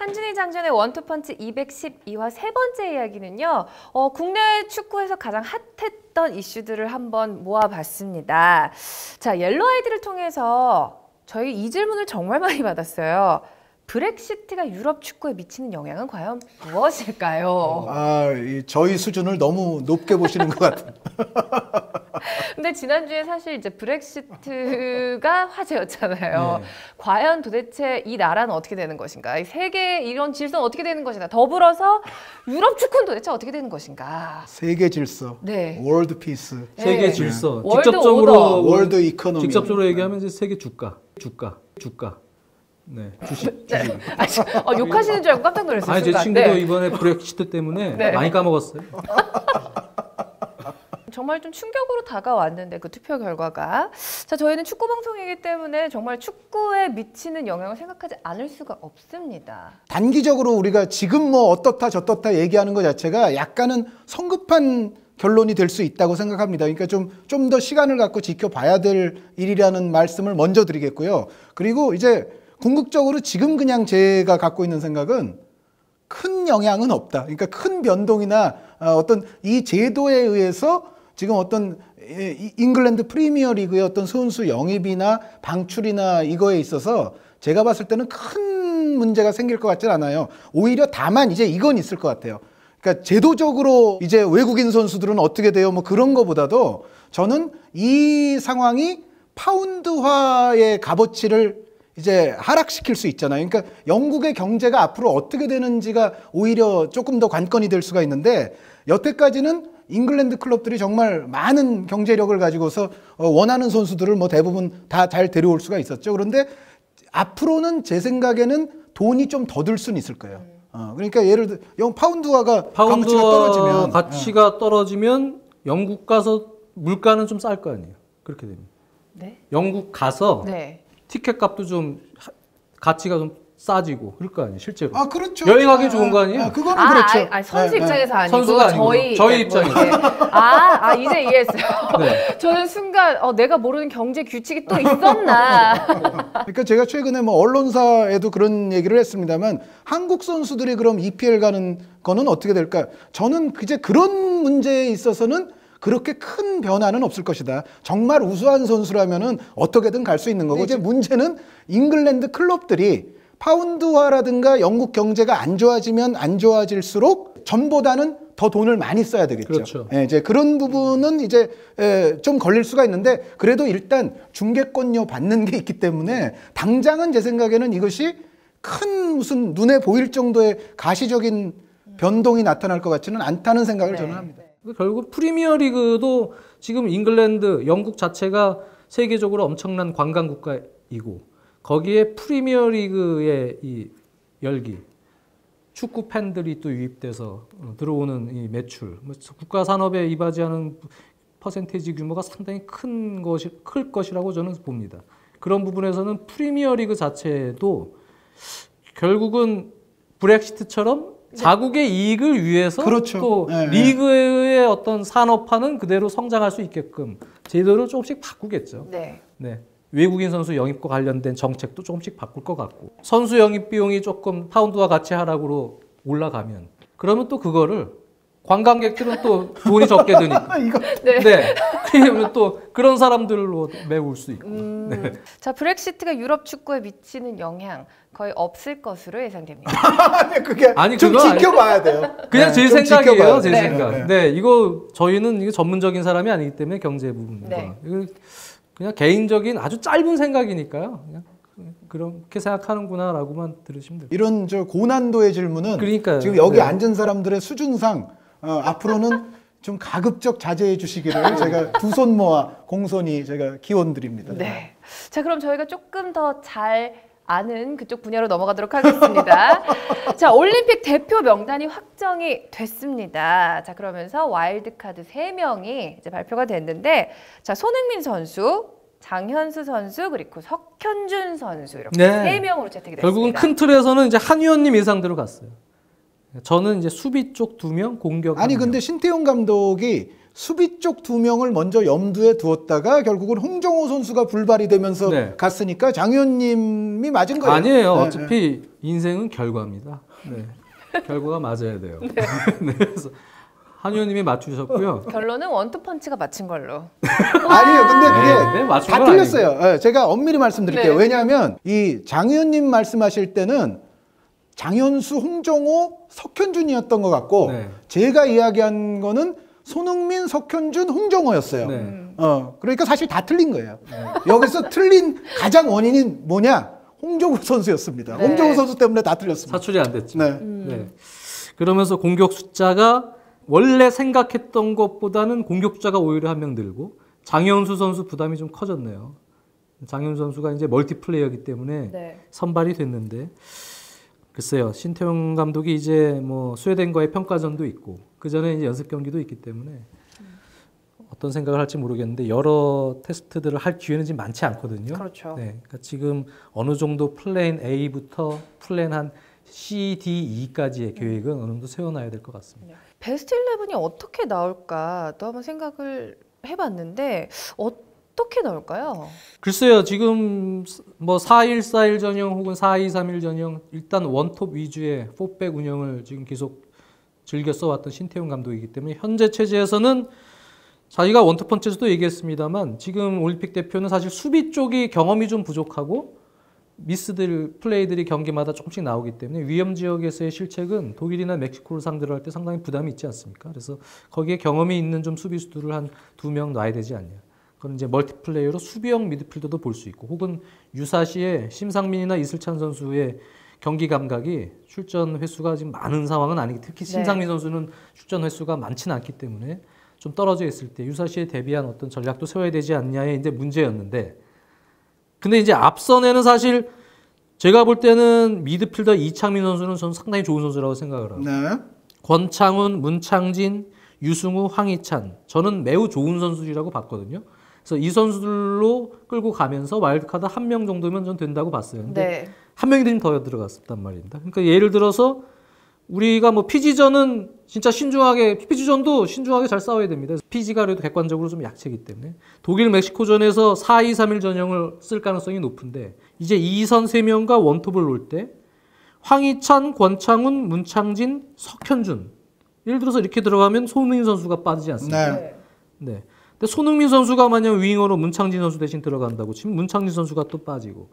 한준희 장준의 원투펀치 212화 세 번째 이야기는요. 국내 축구에서 가장 핫했던 이슈들을 한번 모아봤습니다. 자, 옐로아이디를 통해서 저희 이 질문을 정말 많이 받았어요. 브렉시트가 유럽 축구에 미치는 영향은 과연 무엇일까요? 저희 수준을 너무 높게 보시는 것 같아요. 근데 지난주에 사실 이제 브렉시트가 화제였잖아요. 네. 과연 도대체 이 나라는 어떻게 되는 것인가? 이 세계 이런 질서는 어떻게 되는 것인가? 더불어서 유럽 축구는 도대체 어떻게 되는 것인가? 세계 질서, 네. 월드 피스, 세계 질서. 월드 직접적으로 오더. 월드 이코노미. 직접적으로 얘기하면 이제 세계 주가. 네, 주식. 욕하시는 줄 알고 깜짝 놀랐어요. 아니, 제 순간. 친구도 네. 이번에 브렉시트 때문에 네. 많이 까먹었어요. 정말 좀 충격으로 다가왔는데 그 투표 결과가. 자, 저희는 축구 방송이기 때문에 정말 축구에 미치는 영향을 생각하지 않을 수가 없습니다. 단기적으로 우리가 지금 뭐 어떻다 저떻다 얘기하는 것 자체가 약간은 성급한 결론이 될 수 있다고 생각합니다. 그러니까 좀 더 시간을 갖고 지켜봐야 될 일이라는 말씀을 먼저 드리겠고요. 그리고 이제 궁극적으로 지금 그냥 제가 갖고 있는 생각은 큰 영향은 없다. 그러니까 큰 변동이나 어떤 이 제도에 의해서 지금 어떤 잉글랜드 프리미어 리그의 어떤 선수 영입이나 방출이나 이거에 있어서 제가 봤을 때는 큰 문제가 생길 것 같진 않아요. 오히려 다만 이제 이건 있을 것 같아요. 그러니까 제도적으로 이제 외국인 선수들은 어떻게 돼요? 뭐 그런 거보다도 저는 이 상황이 파운드화의 값어치를 이제 하락시킬 수 있잖아요. 그러니까 영국의 경제가 앞으로 어떻게 되는지가 오히려 조금 더 관건이 될 수가 있는데, 여태까지는 잉글랜드 클럽들이 정말 많은 경제력을 가지고서 원하는 선수들을 뭐 대부분 다 잘 데려올 수가 있었죠. 그런데 앞으로는 제 생각에는 돈이 좀 더 들 수는 있을 거예요. 그러니까 예를 들어 파운드화가 떨어지면, 가치가 떨어지면 영국 가서 물가는 좀 쌀 거 아니에요. 그렇게 되면. 네. 영국 가서 네. 티켓 값도 좀 가치가 좀 싸지고 그럴 거 아니에요, 실제로. 그렇죠. 여행하기 좋은 거 아니에요? 그거는 그렇죠. 선수 입장에서 아니고 선수가 아니고 저희 입장에서. 이제 이해했어요. 네. 저는 순간 내가 모르는 경제 규칙이 또 있었나. 그러니까 제가 최근에 뭐 언론사에도 그런 얘기를 했습니다만, 한국 선수들이 그럼 EPL 가는 거는 어떻게 될까? 저는 이제 그런 문제에 있어서는 그렇게 큰 변화는 없을 것이다. 정말 우수한 선수라면은 어떻게든 갈 수 있는 거고, 이제 문제는 잉글랜드 클럽들이 파운드화라든가 영국 경제가 안 좋아지면 안 좋아질수록 전보다는 더 돈을 많이 써야 되겠죠. 그렇죠. 이제 그런 부분은 이제 좀 걸릴 수가 있는데, 그래도 일단 중개권료 받는 게 있기 때문에 당장은 제 생각에는 이것이 큰 무슨 눈에 보일 정도의 가시적인 변동이 나타날 것 같지는 않다는 생각을 저는 합니다. 결국 프리미어리그도 지금 잉글랜드, 영국 자체가 세계적으로 엄청난 관광 국가이고, 거기에 프리미어리그의 이 열기, 축구 팬들이 또 유입돼서 들어오는 이 매출, 국가 산업에 이바지하는 퍼센테이지 규모가 상당히 클 것이라고 저는 봅니다. 그런 부분에서는 프리미어리그 자체도 결국은 브렉시트처럼 자국의 이익을 위해서 그렇죠. 또 리그의 어떤 산업화는 그대로 성장할 수 있게끔 제도를 조금씩 바꾸겠죠. 네. 네. 외국인 선수 영입과 관련된 정책도 조금씩 바꿀 것 같고, 선수 영입 비용이 조금 파운드와 같이 하락으로 올라가면, 그러면 또 그거를 관광객들은 또 돈이 적게 드니까. 네. 그러면 또 그런 사람들로 메울 수 있고. 네. 자, 브렉시트가 유럽 축구에 미치는 영향 거의 없을 것으로 예상됩니다. 좀 지켜봐야 돼요. 그냥 제 생각이에요, 제 네. 생각. 네, 이거 저희는 이게 전문적인 사람이 아니기 때문에 경제 부분과. 네. 그냥 개인적인 아주 짧은 생각이니까요. 그냥 그렇게 생각하는구나라고만 들으시면 됩니다. 이런 고난도의 질문은 그러니까요. 지금 여기 앉은 사람들의 수준상 앞으로는 좀 가급적 자제해 주시기를 제가 두 손 모아 공손히 제가 기원드립니다. 네. 자, 그럼 저희가 조금 더 잘 아는 그쪽 분야로 넘어가도록 하겠습니다. 자, 올림픽 대표 명단이 확정이 됐습니다. 자, 그러면서 와일드카드 3명이 이제 발표가 됐는데, 자, 손흥민 선수, 장현수 선수, 그리고 석현준 선수 이렇게 3명으로 채택이 됐습니다. 결국은 큰 틀에서는 이제 한 의원님 예상대로 갔어요. 저는 이제 수비 쪽 2명, 공격 1명. 근데 신태용 감독이 수비 쪽 두 명을 먼저 염두에 두었다가 결국은 홍정호 선수가 불발이 되면서 네. 갔으니까 장 의원님이 맞은 거예요. 아니에요. 네, 어차피 인생은 결과입니다. 네. 결과가 맞아야 돼요. 네. 그래서 한 의원님이 맞추셨고요. 결론은 원투펀치가 맞힌 걸로. 아니에요. 근데 그게 네, 맞춘 다 건 틀렸어요. 네, 제가 엄밀히 말씀드릴게요. 네. 왜냐하면 이 장 의원님 말씀하실 때는 장현수, 홍정호, 석현준이었던 것 같고 네. 제가 이야기한 거는 손흥민, 석현준, 홍정호였어요. 네. 그러니까 사실 다 틀린 거예요. 여기서 틀린 가장 원인이 뭐냐? 홍정호 선수였습니다. 네. 홍정호 선수 때문에 다 틀렸습니다. 사출이 안 됐죠. 네. 네. 그러면서 공격 숫자가 원래 생각했던 것보다는 공격 숫자가 오히려 한 명 늘고 장현수 선수 부담이 좀 커졌네요. 장현수 선수가 이제 멀티플레이어이기 때문에 네. 선발이 됐는데 글쎄요. 신태용 감독이 이제 뭐 스웨덴과의 평가전도 있고 그 전에 이제 연습 경기도 있기 때문에 어떤 생각을 할지 모르겠는데 여러 테스트들을 할 기회는 지금 많지 않거든요. 그렇죠. 네, 그러니까 지금 어느 정도 플랜 A부터 플랜 한 C, D, E까지의 계획은 어느 정도 세워놔야 될 것 같습니다. 베스트 11이 어떻게 나올까 또 한번 생각을 해봤는데 어떻게 나올까요? 글쎄요, 지금 뭐 4-1-4-1 전형 혹은 4-2-3-1 전형 일단 원톱 위주의 4백 운영을 지금 계속 즐겨 써왔던 신태용 감독이기 때문에 현재 체제에서는 자기가 원투펀치에서도 얘기했습니다만 지금 올림픽 대표는 사실 수비 쪽이 경험이 좀 부족하고 미스들, 플레이들이 경기마다 조금씩 나오기 때문에 위험 지역에서의 실책은 독일이나 멕시코를 상대로 할 때 상당히 부담이 있지 않습니까? 그래서 거기에 경험이 있는 좀 수비수들을 한 2명 놔야 되지 않냐. 그건 이제 멀티플레이어로 수비형 미드필더도 볼 수 있고 혹은 유사시에 심상민이나 이슬찬 선수의 경기 감각이 출전 횟수가 지금 많은 상황은 아니기 특히 심상민 선수는 출전 횟수가 많지는 않기 때문에 좀 떨어져 있을 때 유사시에 대비한 어떤 전략도 세워야 되지 않냐의 이제 문제였는데 근데 이제 앞선에는 사실 제가 볼 때는 미드필더 이창민 선수는 저는 상당히 좋은 선수라고 생각을 하고 네. 권창훈, 문창진, 유승우, 황희찬 저는 매우 좋은 선수들이라고 봤거든요. 그래서 이 선수들로 끌고 가면서 와일드카드 한 명 정도면 전 된다고 봤어요. 근데 네. 한 명이 더 들어갔단 말입니다. 그러니까 예를 들어서 우리가 뭐 피지전은 진짜 피지전도 신중하게 잘 싸워야 됩니다. 피지가 그래도 객관적으로 좀 약체이기 때문에 독일 멕시코전에서 4-2-3-1 전형을 쓸 가능성이 높은데 이제 2선 3명과 원톱을 놓을 때 황희찬, 권창훈, 문창진, 석현준 예를 들어서 이렇게 들어가면 손흥민 선수가 빠지지 않습니까? 네. 네. 근데 손흥민 선수가 만약 윙어로 문창진 선수 대신 들어간다고 치면 문창진 선수가 또 빠지고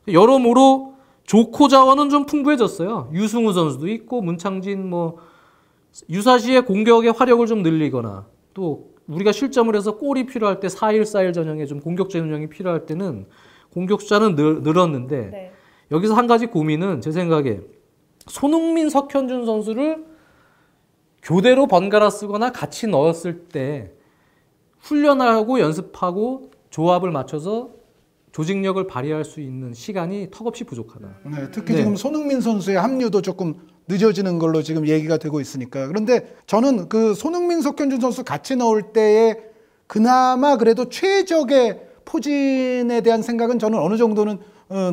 여러모로 조코 자원은 좀 풍부해졌어요. 유승우 선수도 있고 문창진 뭐 유사시에 공격의 화력을 좀 늘리거나 또 우리가 실점을 해서 골이 필요할 때 4-1-4-1 전형에 좀 공격적인 운영이 필요할 때는 공격 숫자는 늘었는데 네. 여기서 한 가지 고민은 제 생각에 손흥민, 석현준 선수를 교대로 번갈아 쓰거나 같이 넣었을 때 훈련하고 연습하고 조합을 맞춰서 조직력을 발휘할 수 있는 시간이 턱없이 부족하다. 네, 특히 네. 지금 손흥민 선수의 합류도 조금 늦어지는 걸로 지금 얘기가 되고 있으니까. 그런데 저는 그 손흥민, 석현준 선수 같이 넣을 때에 그나마 그래도 최적의 포진에 대한 생각은 저는 어느 정도는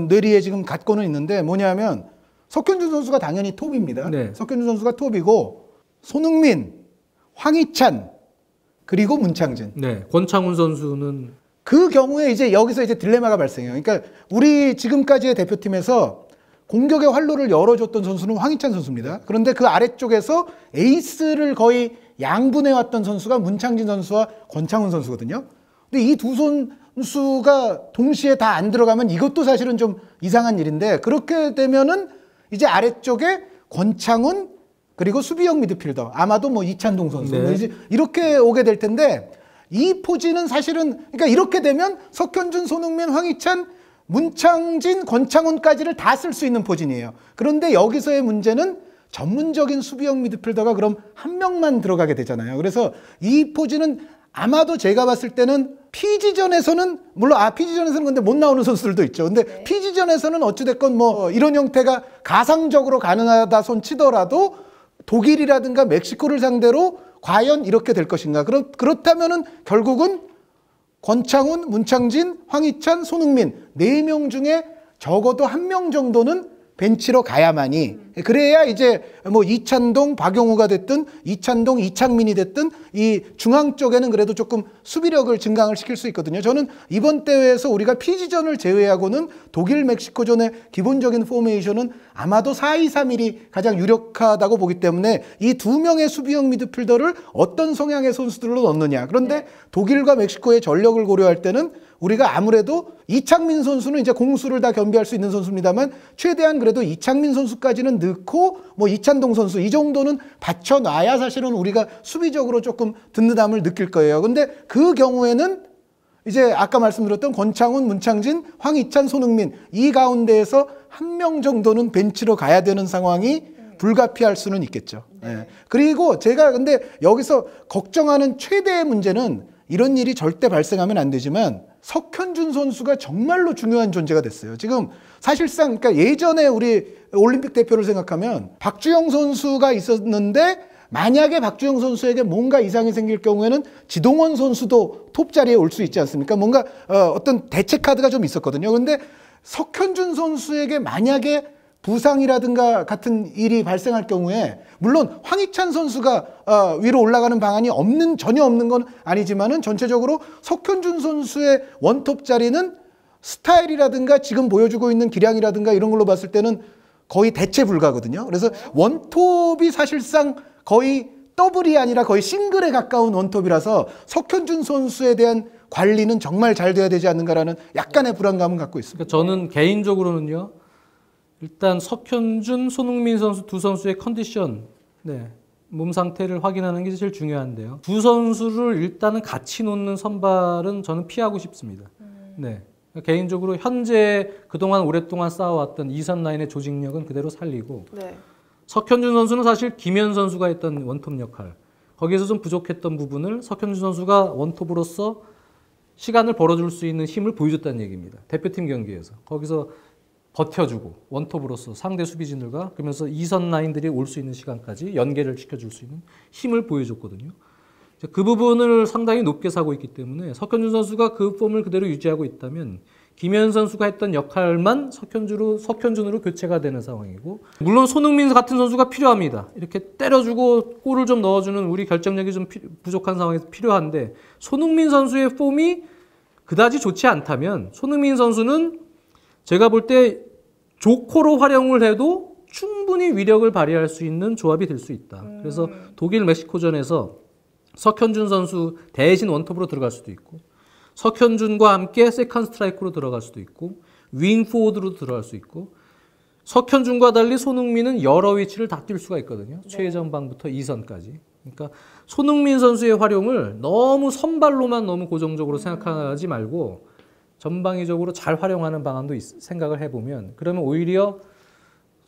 뇌리에 지금 갖고는 있는데 뭐냐면 석현준 선수가 당연히 톱입니다. 네. 석현준 선수가 톱이고 손흥민, 황희찬 그리고 문창진. 네, 권창훈 선수는 그 경우에 이제 여기서 이제 딜레마가 발생해요. 그러니까 우리 지금까지의 대표팀에서 공격의 활로를 열어줬던 선수는 황희찬 선수입니다. 그런데 그 아래쪽에서 에이스를 거의 양분해왔던 선수가 문창진 선수와 권창훈 선수거든요. 근데 이 두 선수가 동시에 다 안 들어가면 이것도 사실은 좀 이상한 일인데 그렇게 되면은 이제 아래쪽에 권창훈 그리고 수비형 미드필더 아마도 뭐 이찬동 선수 네. 이제 이렇게 오게 될 텐데 이 포진은 사실은 그러니까 이렇게 되면 석현준, 손흥민, 황희찬, 문창진, 권창훈까지를 다 쓸 수 있는 포진이에요. 그런데 여기서의 문제는 전문적인 수비형 미드필더가 그럼 한 명만 들어가게 되잖아요. 그래서 이 포진은 아마도 제가 봤을 때는 피지전에서는 물론 피지전에서는 근데 못 나오는 선수들도 있죠. 근데 피지전에서는 어찌됐건 뭐 이런 형태가 가상적으로 가능하다 손 치더라도 독일이라든가 멕시코를 상대로 과연 이렇게 될 것인가? 그렇다면은 결국은 권창훈, 문창진, 황희찬, 손흥민 4명 중에 적어도 1명 정도는 벤치로 가야만이 그래야 이제 뭐 이찬동, 박용우가 됐든 이찬동, 이창민이 됐든 이 중앙 쪽에는 그래도 조금 수비력을 증강을 시킬 수 있거든요. 저는 이번 대회에서 우리가 피지전을 제외하고는 독일, 멕시코전의 기본적인 포메이션은 아마도 4-2-3-1이 가장 유력하다고 보기 때문에 이 두 명의 수비형 미드필더를 어떤 성향의 선수들로 넣느냐. 그런데 독일과 멕시코의 전력을 고려할 때는 우리가 아무래도 이창민 선수는 이제 공수를 다 겸비할 수 있는 선수입니다만 최대한 그래도 이창민 선수까지는 넣고 뭐 이찬동 선수 이 정도는 받쳐놔야 사실은 우리가 수비적으로 조금 든든함을 느낄 거예요. 근데 그 경우에는 이제 아까 말씀드렸던 권창훈, 문창진, 황희찬, 손흥민 이 가운데에서 한 명 정도는 벤치로 가야 되는 상황이 불가피할 수는 있겠죠. 네. 그리고 제가 근데 여기서 걱정하는 최대의 문제는 이런 일이 절대 발생하면 안 되지만 석현준 선수가 정말로 중요한 존재가 됐어요. 지금 사실상 그러니까 예전에 우리 올림픽 대표를 생각하면 박주영 선수가 있었는데 만약에 박주영 선수에게 뭔가 이상이 생길 경우에는 지동원 선수도 톱 자리에 올 수 있지 않습니까? 뭔가 어떤 대체 카드가 좀 있었거든요. 그런데 석현준 선수에게 만약에 부상이라든가 같은 일이 발생할 경우에 물론 황희찬 선수가 위로 올라가는 방안이 전혀 없는 건 아니지만은 전체적으로 석현준 선수의 원톱 자리는 스타일이라든가 지금 보여주고 있는 기량이라든가 이런 걸로 봤을 때는 거의 대체 불가거든요. 그래서 원톱이 사실상 거의 더블이 아니라 거의 싱글에 가까운 원톱이라서 석현준 선수에 대한 관리는 정말 잘 돼야 되지 않는가라는 약간의 불안감은 갖고 있습니다. 그러니까 저는 개인적으로는요. 일단 석현준, 손흥민 선수 두 선수의 컨디션, 몸 상태를 확인하는 게 제일 중요한데요. 두 선수를 일단은 같이 놓는 선발은 저는 피하고 싶습니다. 네. 개인적으로 현재 그동안 오랫동안 쌓아왔던 2선 라인의 조직력은 그대로 살리고 석현준 선수는 사실 김현 선수가 했던 원톱 역할, 거기에서 좀 부족했던 부분을 석현준 선수가 원톱으로서 시간을 벌어줄 수 있는 힘을 보여줬다는 얘기입니다. 대표팀 경기에서. 거기서 버텨주고 원톱으로서 상대 수비진들과 그러면서 2선 라인들이 올 수 있는 시간까지 연계를 시켜줄 수 있는 힘을 보여줬거든요. 그 부분을 상당히 높게 사고 있기 때문에 석현준 선수가 그 폼을 그대로 유지하고 있다면 김현 선수가 했던 역할만 석현준으로 교체가 되는 상황이고, 물론 손흥민 같은 선수가 필요합니다. 이렇게 때려주고 골을 좀 넣어주는 우리 결정력이 좀 부족한 상황에서 필요한데 손흥민 선수의 폼이 그다지 좋지 않다면 손흥민 선수는 제가 볼 때 조커로 활용을 해도 충분히 위력을 발휘할 수 있는 조합이 될 수 있다. 그래서 독일 멕시코전에서 석현준 선수 대신 원톱으로 들어갈 수도 있고 석현준과 함께 세컨 스트라이크로 들어갈 수도 있고 윙 포워드로 들어갈 수 있고 석현준과 달리 손흥민은 여러 위치를 다 뛸 수가 있거든요. 최전방부터 2선까지. 그러니까 손흥민 선수의 활용을 너무 선발로만 너무 고정적으로 생각하지 말고 전방위적으로 잘 활용하는 방안도 생각을 해보면 그러면 오히려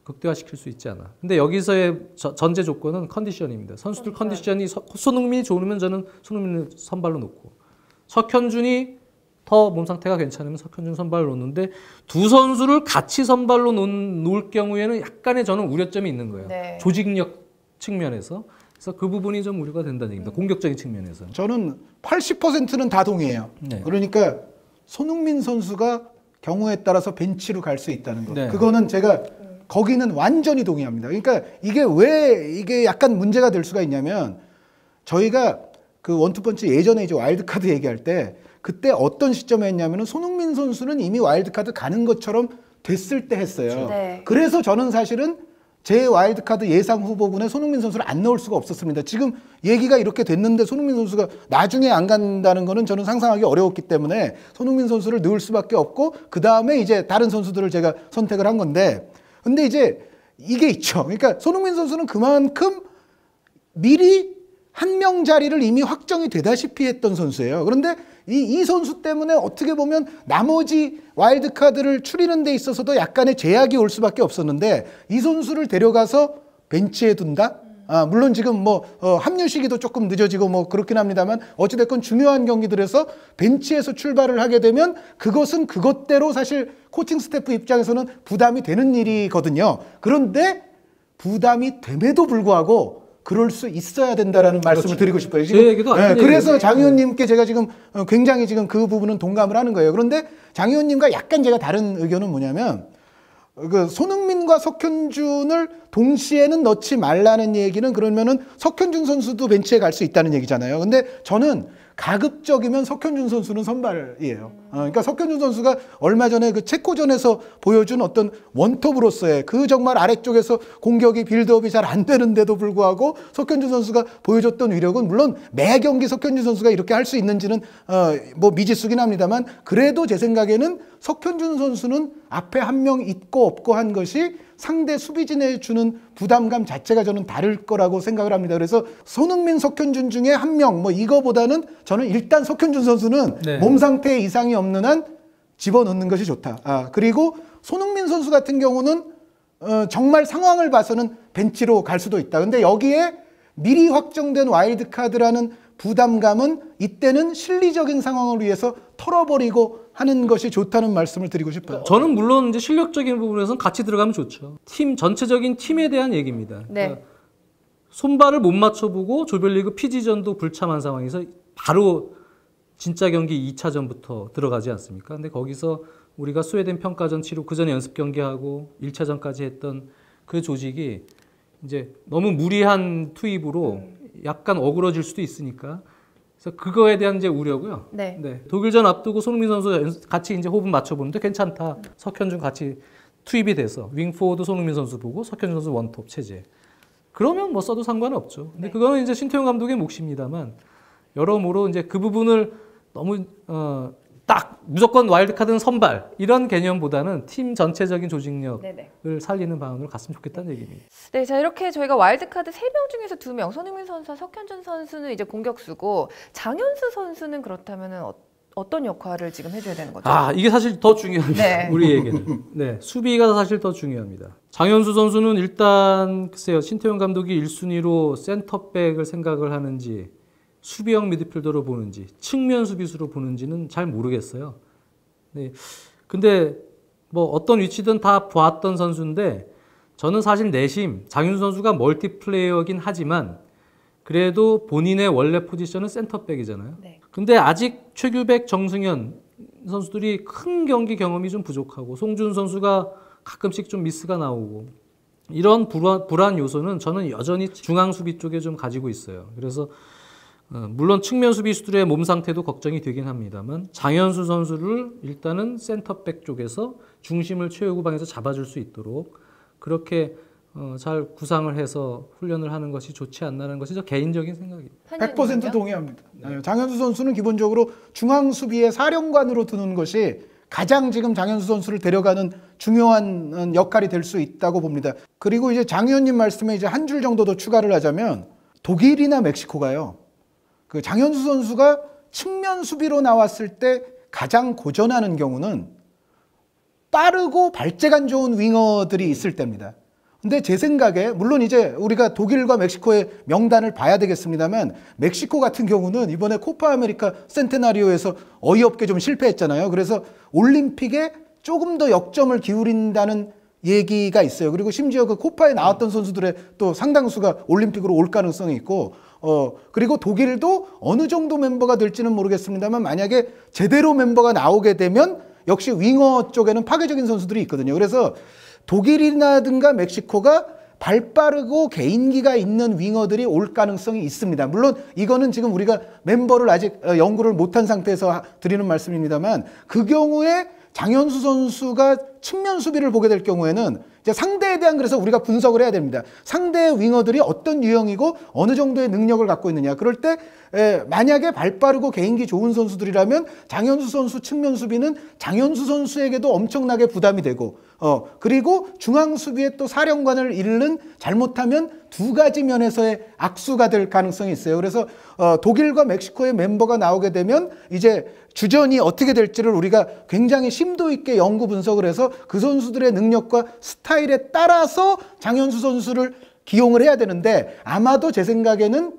극대화시킬 수 있지 않아. 근데 여기서의 전제 조건은 컨디션입니다. 선수들 컨디션이 손흥민이 좋으면 저는 손흥민을 선발로 놓고 석현준이 더 몸 상태가 괜찮으면 석현준 선발로 놓는데 두 선수를 같이 선발로 놓을 경우에는 약간의 저는 우려점이 있는 거예요. 조직력 측면에서. 그래서 그 부분이 좀 우려가 된다는 얘기입니다. 공격적인 측면에서. 저는 80%는 다 동의해요. 그러니까 손흥민 선수가 경우에 따라서 벤치로 갈 수 있다는 거. 그거는 제가 거기는 완전히 동의합니다. 그러니까 이게 왜 이게 약간 문제가 될 수가 있냐면 저희가 그 원투펀치 예전에 이제 와일드카드 얘기할 때 그때 어떤 시점에 했냐면은 손흥민 선수는 이미 와일드카드 가는 것처럼 됐을 때 했어요. 그래서 저는 사실은 제 와일드카드 예상 후보군에 손흥민 선수를 안 넣을 수가 없었습니다. 지금 얘기가 이렇게 됐는데 손흥민 선수가 나중에 안 간다는 거는 저는 상상하기 어려웠기 때문에 손흥민 선수를 넣을 수밖에 없고 그 다음에 이제 다른 선수들을 제가 선택을 한 건데 근데 이제 이게 있죠. 그러니까 손흥민 선수는 그만큼 미리 한 명 자리를 이미 확정이 되다시피 했던 선수예요. 그런데 이 선수 때문에 어떻게 보면 나머지 와일드카드를 추리는 데 있어서도 약간의 제약이 올 수밖에 없었는데 이 선수를 데려가서 벤치에 둔다? 물론 지금 뭐 합류 시기도 조금 늦어지고 뭐 그렇긴 합니다만 어찌됐건 중요한 경기들에서 벤치에서 출발을 하게 되면 그것은 그것대로 사실 코칭 스태프 입장에서는 부담이 되는 일이거든요. 그런데 부담이 됨에도 불구하고 그럴 수 있어야 된다라는 말씀을 드리고 싶어요. 지금, 제 얘기도 안 그래서 장 의원님께 제가 지금 굉장히 지금 그 부분은 동감을 하는 거예요. 그런데 장 의원님과 약간 제가 다른 의견은 뭐냐면 그 손흥민과 석현준을 동시에는 넣지 말라는 얘기는 그러면은 석현준 선수도 벤치에 갈 수 있다는 얘기잖아요. 근데 저는 가급적이면 석현준 선수는 선발이에요. 그러니까 석현준 선수가 얼마 전에 그 체코전에서 보여준 어떤 원톱으로서의 그 정말 아래쪽에서 공격이 빌드업이 잘 안 되는데도 불구하고 석현준 선수가 보여줬던 위력은 물론 매 경기 석현준 선수가 이렇게 할 수 있는지는 뭐 미지수긴 합니다만 그래도 제 생각에는 석현준 선수는 앞에 한 명 있고 없고 한 것이 상대 수비진에 주는 부담감 자체가 저는 다를 거라고 생각을 합니다. 그래서 손흥민, 석현준 중에 한 명, 뭐 이거보다는 저는 일단 석현준 선수는 네. 몸 상태에 이상이 없는 한 집어넣는 것이 좋다. 그리고 손흥민 선수 같은 경우는 정말 상황을 봐서는 벤치로 갈 수도 있다. 근데 여기에 미리 확정된 와일드카드라는 부담감은 이때는 실리적인 상황을 위해서 털어버리고 하는 것이 좋다는 말씀을 드리고 싶어요. 저는 물론 이제 실력적인 부분에서는 같이 들어가면 좋죠. 팀 전체적인 팀에 대한 얘기입니다. 네. 그러니까 손발을 못 맞춰보고 조별리그 피지전도 불참한 상황에서 바로 진짜 경기 2차전부터 들어가지 않습니까? 근데 거기서 우리가 스웨덴 평가전 치르고 그 전에 연습 경기하고 1차전까지 했던 그 조직이 이제 너무 무리한 투입으로 약간 어그러질 수도 있으니까 그래서 그거에 대한 이제 우려고요. 네. 독일전 앞두고 손흥민 선수 같이 이제 호흡 맞춰보는데 괜찮다. 석현준 같이 투입이 돼서 윙포워드 손흥민 선수 보고 석현준 선수 원톱 체제. 그러면 뭐 써도 상관은 없죠. 근데 그거는 이제 신태용 감독의 몫입니다만 여러모로 이제 그 부분을 너무 딱 무조건 와일드카드는 선발 이런 개념보다는 팀 전체적인 조직력을 네네. 살리는 방안으로 갔으면 좋겠다는 얘기입니다. 네, 자 이렇게 저희가 와일드카드 3명 중에서 2명, 손흥민 선수와 석현준 선수는 이제 공격수고 장현수 선수는 그렇다면 어떤 역할을 지금 해줘야 되는 거죠? 이게 사실 더 중요합니다. 네. 우리에게는. 네, 수비가 사실 더 중요합니다. 장현수 선수는 일단 글쎄요, 신태용 감독이 1순위로 센터백을 생각을 하는지 수비형 미드필더로 보는지 측면 수비수로 보는지는 잘 모르겠어요. 네. 근데 뭐 어떤 위치든 다 보았던 선수인데 저는 사실 내심 장윤수 선수가 멀티플레이어긴 하지만 그래도 본인의 원래 포지션은 센터백이잖아요. 네. 근데 아직 최규백, 정승현 선수들이 큰 경기 경험이 좀 부족하고 송준 선수가 가끔씩 좀 미스가 나오고 이런 불안 요소는 저는 여전히 중앙 수비 쪽에 좀 가지고 있어요. 그래서 물론 측면 수비수들의 몸 상태도 걱정이 되긴 합니다만 장현수 선수를 일단은 센터백 쪽에서 중심을 최우구 방에서 잡아줄 수 있도록 그렇게 잘 구상을 해서 훈련을 하는 것이 좋지 않나는 것이 저 개인적인 생각입니다. 100% 동의합니다. 장현수 선수는 기본적으로 중앙 수비의 사령관으로 두는 것이 가장 지금 장현수 선수를 데려가는 중요한 역할이 될 수 있다고 봅니다. 그리고 이제 장 의원님 말씀에 이제 한 줄 정도 더 추가를 하자면 독일이나 멕시코가요. 그 장현수 선수가 측면 수비로 나왔을 때 가장 고전하는 경우는 빠르고 발재간 좋은 윙어들이 있을 때입니다. 근데 제 생각에 물론 이제 우리가 독일과 멕시코의 명단을 봐야 되겠습니다만 멕시코 같은 경우는 이번에 코파 아메리카 센테나리오에서 어이없게 좀 실패했잖아요. 그래서 올림픽에 조금 더 역점을 기울인다는 얘기가 있어요. 그리고 심지어 그 코파에 나왔던 선수들의 또 상당수가 올림픽으로 올 가능성이 있고 그리고 독일도 어느 정도 멤버가 될지는 모르겠습니다만 만약에 제대로 멤버가 나오게 되면 역시 윙어 쪽에는 파괴적인 선수들이 있거든요. 그래서 독일이라든가 멕시코가 발 빠르고 개인기가 있는 윙어들이 올 가능성이 있습니다. 물론 이거는 지금 우리가 멤버를 아직 연구를 못한 상태에서 드리는 말씀입니다만 그 경우에 장현수 선수가 측면 수비를 보게 될 경우에는 이제 상대에 대한 그래서 우리가 분석을 해야 됩니다. 상대의 윙어들이 어떤 유형이고 어느 정도의 능력을 갖고 있느냐. 그럴 때 만약에 발 빠르고 개인기 좋은 선수들이라면 장현수 선수 측면 수비는 장현수 선수에게도 엄청나게 부담이 되고 그리고 중앙 수비의 또 사령관을 잃는 잘못하면 두 가지 면에서의 악수가 될 가능성이 있어요. 그래서 독일과 멕시코의 멤버가 나오게 되면 이제 주전이 어떻게 될지를 우리가 굉장히 심도 있게 연구 분석을 해서 그 선수들의 능력과 스타일에 따라서 장현수 선수를 기용을 해야 되는데 아마도 제 생각에는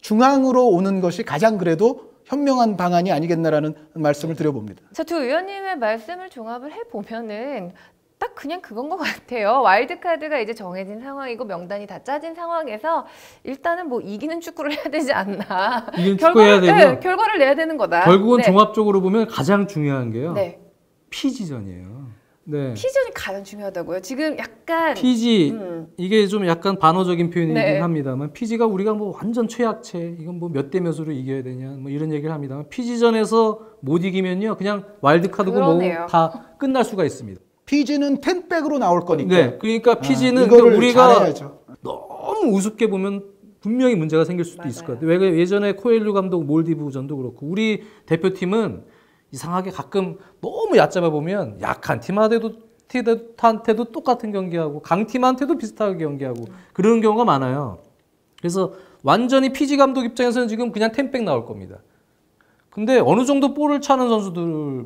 중앙으로 오는 것이 가장 그래도 현명한 방안이 아니겠나라는 말씀을 드려봅니다. 자, 두 의원님의 말씀을 종합을 해보면은 딱 그냥 그건 것 같아요. 와일드카드가 이제 정해진 상황이고 명단이 다 짜진 상황에서 일단은 뭐 이기는 축구를 해야 되지 않나. 이기는 축구 해야 되고 네, 결과를 내야 되는 거다. 결국은 네. 종합적으로 보면 가장 중요한 게요. 네. 피지전이에요. 네. 피지전이 가장 중요하다고요. 지금 약간 피지 이게 좀 약간 반어적인 표현이긴 네. 합니다만 피지가 우리가 뭐 완전 최약체 이건 뭐 몇 대 몇으로 이겨야 되냐 뭐 이런 얘기를 합니다만 피지전에서 못 이기면요 그냥 와일드 카드고 뭐 그러네요. 다 끝날 수가 있습니다. 피지는 10백으로 나올 거니까. 네, 그러니까 피지는 이거를 우리가 잘해야죠. 너무 우습게 보면 분명히 문제가 생길 수도 있을 것 같아요. 왜 예전에 코엘류 감독 몰디브전도 그렇고 우리 대표팀은 이상하게 가끔 너무 얕잡아 보면 약한 팀한테도 똑같은 경기하고 강팀한테도 비슷하게 경기하고 그런 경우가 많아요. 그래서 완전히 피지 감독 입장에서는 지금 그냥 10백 나올 겁니다. 근데 어느 정도 볼을 차는 선수들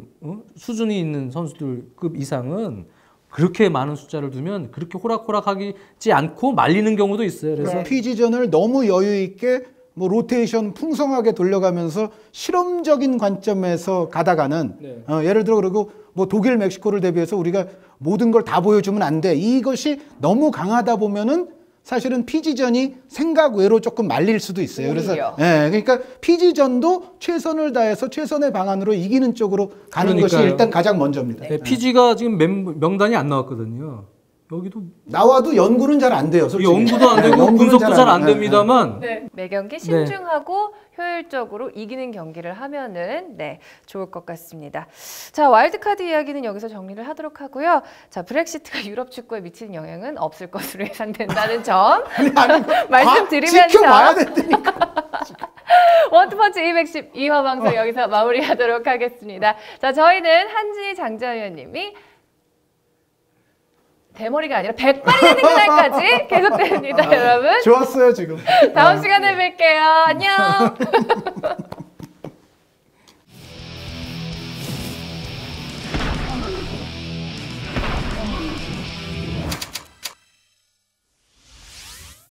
수준이 있는 선수들급 이상은 그렇게 많은 숫자를 두면 그렇게 호락호락하지 않고 말리는 경우도 있어요. 그래서 네. 피지전을 너무 여유 있게 뭐 로테이션 풍성하게 돌려가면서 실험적인 관점에서 가다가는 네. 예를 들어 그리고 뭐 독일 멕시코를 대비해서 우리가 모든 걸 다 보여주면 안 돼. 이것이 너무 강하다 보면은 사실은 피지전이 생각 외로 조금 말릴 수도 있어요. 그래서 오히려. 그러니까 피지전도 최선을 다해서 최선의 방안으로 이기는 쪽으로 가는 것이 그러니까요. 일단 가장 먼저입니다. 네, 피지가 지금 명단이 안 나왔거든요. 여기도 나와도 연구는 잘 안 돼요. 솔직히. 연구도 안 되고 연구는 분석도 잘 안 돼. 됩니다만 매 경기 신중하고 효율적으로 이기는 경기를 하면은 좋을 것 같습니다. 자, 와일드카드 이야기는 여기서 정리를 하도록 하고요. 자, 브렉시트가 유럽 축구에 미치는 영향은 없을 것으로 예상된다는 점 말씀드리면서 지켜봐야 된다니까. 원투펀치 212화 방송 여기서 마무리하도록 하겠습니다. 자, 저희는 한지 장자위원님이 대머리가 아니라 백발이 되는 그날까지 계속됩니다, 여러분. 좋았어요 지금. 다음 시간에 뵐게요. 안녕.